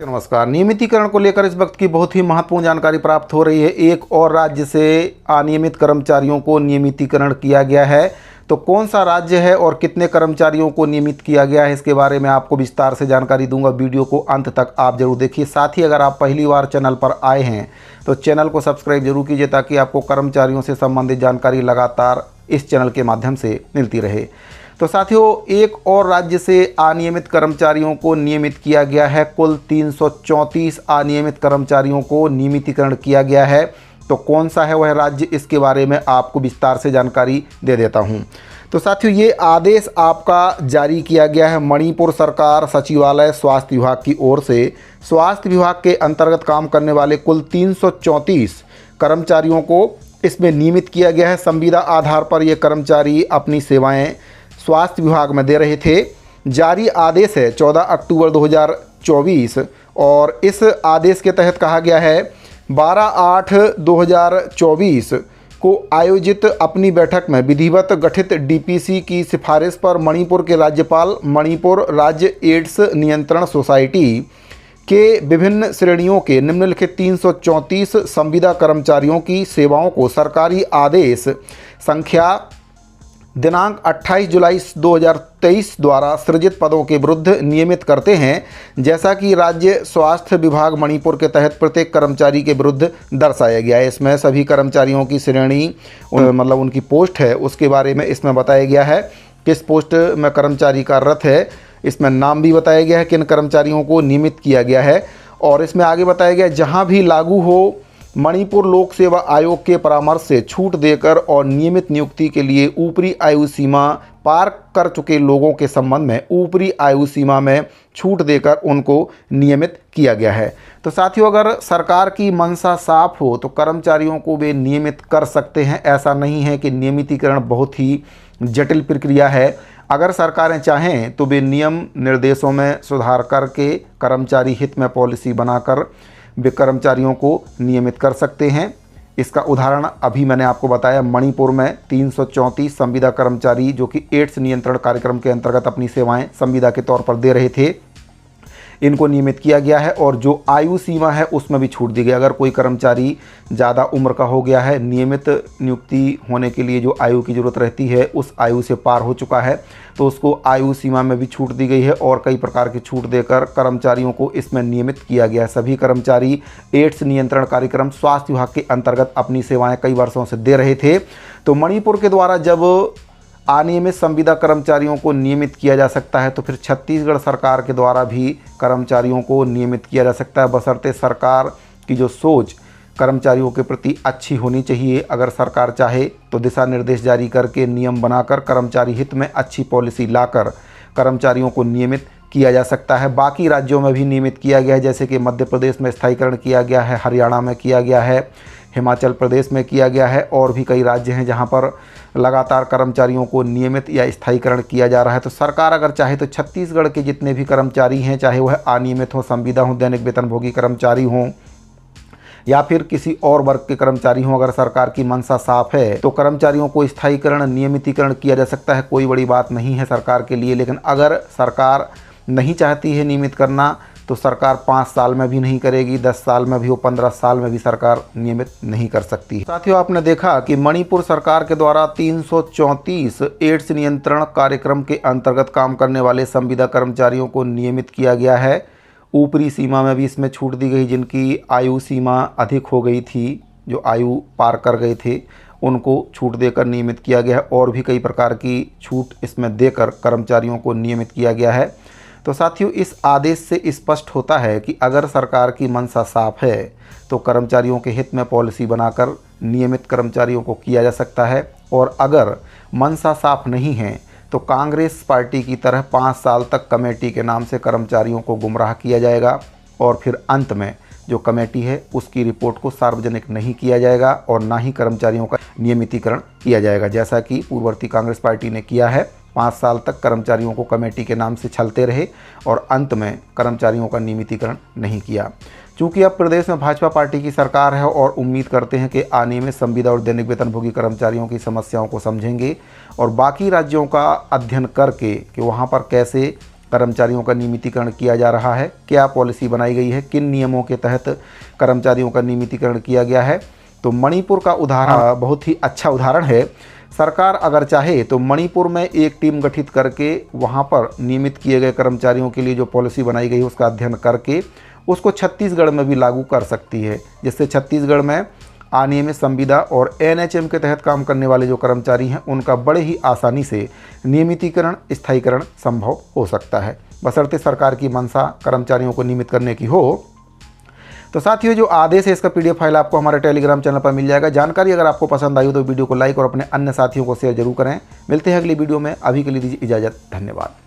नमस्कार। नियमितीकरण को लेकर इस वक्त की बहुत ही महत्वपूर्ण जानकारी प्राप्त हो रही है। एक और राज्य से अनियमित कर्मचारियों को नियमितीकरण किया गया है। तो कौन सा राज्य है और कितने कर्मचारियों को नियमित किया गया है, इसके बारे में आपको विस्तार से जानकारी दूंगा। वीडियो को अंत तक आप जरूर देखिए। साथ ही अगर आप पहली बार चैनल पर आए हैं तो चैनल को सब्सक्राइब जरूर कीजिए, ताकि आपको कर्मचारियों से संबंधित जानकारी लगातार इस चैनल के माध्यम से मिलती रहे। तो साथियों, एक और राज्य से अनियमित कर्मचारियों को नियमित किया गया है। कुल 334 अनियमित कर्मचारियों को नियमितीकरण किया गया है। तो कौन सा है वह राज्य, इसके बारे में आपको विस्तार से जानकारी दे देता हूं। तो साथियों, ये आदेश आपका जारी किया गया है मणिपुर सरकार सचिवालय स्वास्थ्य विभाग की ओर से। स्वास्थ्य विभाग के अंतर्गत काम करने वाले कुल 334 कर्मचारियों को इसमें नियमित किया गया है। संविदा आधार पर ये कर्मचारी अपनी सेवाएं स्वास्थ्य विभाग में दे रहे थे। जारी आदेश है 14 अक्टूबर 2024 और इस आदेश के तहत कहा गया है 12/8/2024 को आयोजित अपनी बैठक में विधिवत गठित डीपीसी की सिफारिश पर मणिपुर के राज्यपाल मणिपुर राज्य एड्स नियंत्रण सोसाइटी के विभिन्न श्रेणियों के निम्नलिखित 334 संविदा कर्मचारियों की सेवाओं को सरकारी आदेश संख्या दिनांक 28 जुलाई 2023 द्वारा सृजित पदों के विरुद्ध नियमित करते हैं। जैसा कि राज्य स्वास्थ्य विभाग मणिपुर के तहत प्रत्येक कर्मचारी के विरुद्ध दर्शाया गया है। इसमें सभी कर्मचारियों की श्रेणी मतलब उनकी पोस्ट है, उसके बारे में इसमें बताया गया है। किस पोस्ट में कर्मचारी कार्यरत है, इसमें नाम भी बताया गया है, किन कर्मचारियों को नियमित किया गया है। और इसमें आगे बताया गया जहाँ भी लागू हो मणिपुर लोक सेवा आयोग के परामर्श से छूट देकर और नियमित नियुक्ति के लिए ऊपरी आयु सीमा पार कर चुके लोगों के संबंध में ऊपरी आयु सीमा में छूट देकर उनको नियमित किया गया है। तो साथियों, अगर सरकार की मंशा साफ हो तो कर्मचारियों को वे नियमित कर सकते हैं। ऐसा नहीं है कि नियमितीकरण बहुत ही जटिल प्रक्रिया है। अगर सरकारें चाहें तो वे नियम निर्देशों में सुधार करके कर्मचारी हित में पॉलिसी बनाकर वे कर्मचारियों को नियमित कर सकते हैं। इसका उदाहरण अभी मैंने आपको बताया, मणिपुर में 334 संविदा कर्मचारी जो कि एड्स नियंत्रण कार्यक्रम के अंतर्गत अपनी सेवाएं संविदा के तौर पर दे रहे थे, इनको नियमित किया गया है। और जो आयु सीमा है उसमें भी छूट दी गई। अगर कोई कर्मचारी ज़्यादा उम्र का हो गया है, नियमित नियुक्ति होने के लिए जो आयु की ज़रूरत रहती है उस आयु से पार हो चुका है, तो उसको आयु सीमा में भी छूट दी गई है। और कई प्रकार की छूट देकर कर्मचारियों को इसमें नियमित किया गया है। सभी कर्मचारी एड्स नियंत्रण कार्यक्रम स्वास्थ्य विभाग के अंतर्गत अपनी सेवाएँ कई वर्षों से दे रहे थे। तो मणिपुर के द्वारा जब अनियमित संविदा कर्मचारियों को नियमित किया जा सकता है, तो फिर छत्तीसगढ़ सरकार के द्वारा भी कर्मचारियों को नियमित किया जा सकता है, बशर्ते सरकार की जो सोच कर्मचारियों के प्रति अच्छी होनी चाहिए। अगर सरकार चाहे तो दिशा निर्देश जारी करके नियम बनाकर कर्मचारी हित में अच्छी पॉलिसी लाकर कर्मचारियों को नियमित किया जा सकता है। बाकी राज्यों में भी नियमित किया गया है, जैसे कि मध्य प्रदेश में स्थायीकरण किया गया है, हरियाणा में किया गया है, हिमाचल प्रदेश में किया गया है, और भी कई राज्य हैं जहां पर लगातार कर्मचारियों को नियमित या स्थायीकरण किया जा रहा है। तो सरकार अगर चाहे तो छत्तीसगढ़ के जितने भी कर्मचारी हैं, चाहे वह अनियमित हों, संविदा हों, दैनिक वेतनभोगी कर्मचारी हों या फिर किसी और वर्ग के कर्मचारी हों, अगर सरकार की मंशा साफ है तो कर्मचारियों को स्थायीकरण नियमितीकरण किया जा सकता है। कोई बड़ी बात नहीं है सरकार के लिए। लेकिन अगर सरकार नहीं चाहती है नियमित करना तो सरकार 5 साल में भी नहीं करेगी, 10 साल में भी हो, 15 साल में भी सरकार नियमित नहीं कर सकती। साथियों, आपने देखा कि मणिपुर सरकार के द्वारा 334 एड्स नियंत्रण कार्यक्रम के अंतर्गत काम करने वाले संविदा कर्मचारियों को नियमित किया गया है। ऊपरी सीमा में भी इसमें छूट दी गई। जिनकी आयु सीमा अधिक हो गई थी, जो आयु पार कर गए थे, उनको छूट देकर नियमित किया गया है। और भी कई प्रकार की छूट इसमें देकर कर्मचारियों को नियमित किया गया है। तो साथियों, इस आदेश से स्पष्ट होता है कि अगर सरकार की मंशा साफ है तो कर्मचारियों के हित में पॉलिसी बनाकर नियमित कर्मचारियों को किया जा सकता है। और अगर मंशा साफ नहीं है तो कांग्रेस पार्टी की तरह 5 साल तक कमेटी के नाम से कर्मचारियों को गुमराह किया जाएगा और फिर अंत में जो कमेटी है उसकी रिपोर्ट को सार्वजनिक नहीं किया जाएगा और ना ही कर्मचारियों का नियमितीकरण किया जाएगा, जैसा कि पूर्ववर्ती कांग्रेस पार्टी ने किया है। 5 साल तक कर्मचारियों को कमेटी के नाम से छलते रहे और अंत में कर्मचारियों का नियमितीकरण नहीं किया। चूँकि अब प्रदेश में भाजपा पार्टी की सरकार है और उम्मीद करते हैं कि अनियमित संविदा और दैनिक वेतनभोगी कर्मचारियों की समस्याओं को समझेंगे और बाकी राज्यों का अध्ययन करके कि वहाँ पर कैसे कर्मचारियों का नियमितीकरण किया जा रहा है, क्या पॉलिसी बनाई गई है, किन नियमों के तहत कर्मचारियों का नियमितीकरण किया गया है। तो मणिपुर का उदाहरण बहुत ही अच्छा उदाहरण है। सरकार अगर चाहे तो मणिपुर में एक टीम गठित करके वहाँ पर नियमित किए गए कर्मचारियों के लिए जो पॉलिसी बनाई गई है उसका अध्ययन करके उसको छत्तीसगढ़ में भी लागू कर सकती है, जिससे छत्तीसगढ़ में अनियमित संविदा और एनएचएम के तहत काम करने वाले जो कर्मचारी हैं उनका बड़े ही आसानी से नियमितीकरण, स्थायीकरण संभव हो सकता है, बशर्ते सरकार की मंशा कर्मचारियों को नियमित करने की हो। तो साथियों, जो आदेश है इसका पीडीएफ फाइल आपको हमारे टेलीग्राम चैनल पर मिल जाएगा। जानकारी अगर आपको पसंद आई हो तो वीडियो को लाइक और अपने अन्य साथियों को शेयर जरूर करें। मिलते हैं अगली वीडियो में, अभी के लिए दीजिए इजाज़त, धन्यवाद।